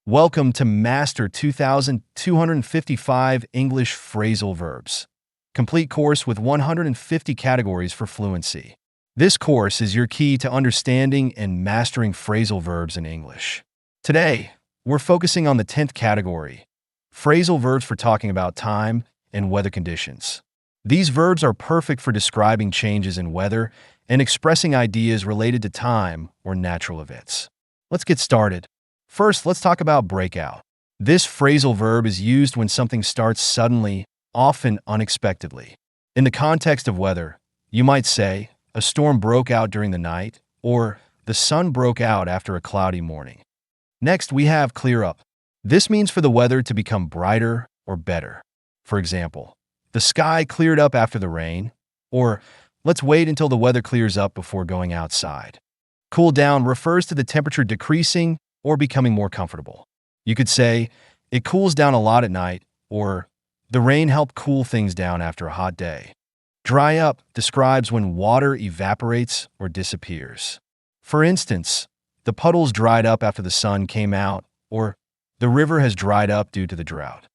Welcome to Master 2255 English Phrasal Verbs, complete course with 150 categories for fluency. This course is your key to understanding and mastering phrasal verbs in English. Today, we're focusing on the 10th category, phrasal verbs for talking about time and weather conditions. These verbs are perfect for describing changes in weather and expressing ideas related to time or natural events. Let's get started. First, let's talk about breakout. This phrasal verb is used when something starts suddenly, often unexpectedly. In the context of weather, you might say, a storm broke out during the night, or the sun broke out after a cloudy morning. Next, we have clear up. This means for the weather to become brighter or better. For example, the sky cleared up after the rain, or let's wait until the weather clears up before going outside. Cool down refers to the temperature decreasing or becoming more comfortable. You could say, it cools down a lot at night, or the rain helped cool things down after a hot day. Dry up describes when water evaporates or disappears. For instance, the puddles dried up after the sun came out, or the river has dried up due to the drought.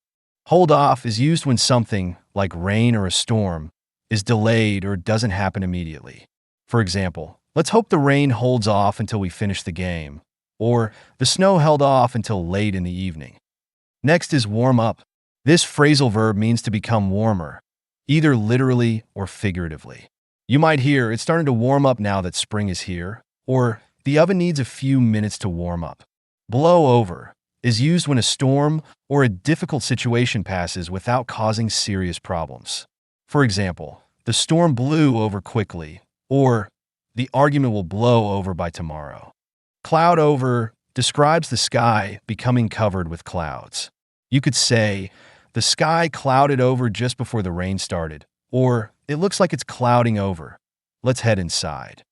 Hold off is used when something, like rain or a storm, is delayed or doesn't happen immediately. For example, let's hope the rain holds off until we finish the game, or the snow held off until late in the evening. Next is warm up. This phrasal verb means to become warmer, either literally or figuratively. You might hear, it's starting to warm up now that spring is here, or the oven needs a few minutes to warm up. Blow over is used when a storm or a difficult situation passes without causing serious problems. For example, the storm blew over quickly, or the argument will blow over by tomorrow. Cloud over describes the sky becoming covered with clouds. You could say, the sky clouded over just before the rain started, or it looks like it's clouding over. Let's head inside.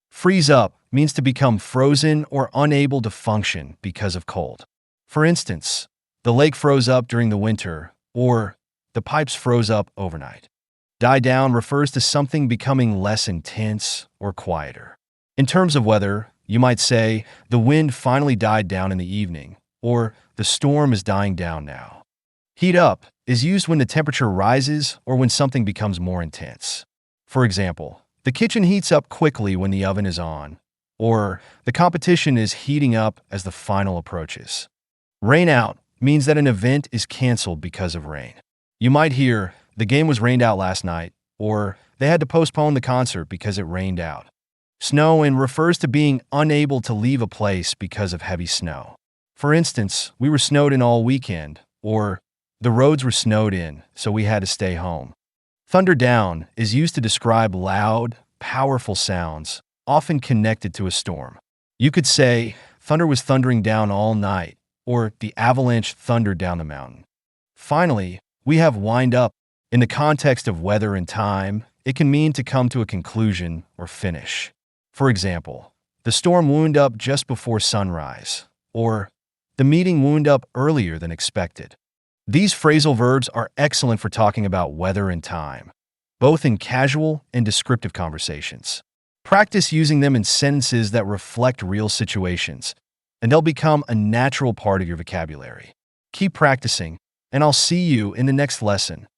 Freeze up means to become frozen or unable to function because of cold. For instance, the lake froze up during the winter, or the pipes froze up overnight. Die down refers to something becoming less intense or quieter. In terms of weather, you might say, the wind finally died down in the evening, or the storm is dying down now. Heat up is used when the temperature rises or when something becomes more intense. For example, the kitchen heats up quickly when the oven is on, or the competition is heating up as the final approaches. Rain out means that an event is canceled because of rain. You might hear, the game was rained out last night, or they had to postpone the concert because it rained out. Snow in refers to being unable to leave a place because of heavy snow. For instance, we were snowed in all weekend, or the roads were snowed in, so we had to stay home. Thunder down is used to describe loud, powerful sounds, often connected to a storm. You could say, thunder was thundering down all night, or the avalanche thundered down the mountain. Finally, we have wind up. In the context of weather and time, it can mean to come to a conclusion or finish. For example, the storm wound up just before sunrise, or the meeting wound up earlier than expected. These phrasal verbs are excellent for talking about weather and time, both in casual and descriptive conversations. Practice using them in sentences that reflect real situations, and they'll become a natural part of your vocabulary. Keep practicing, and I'll see you in the next lesson.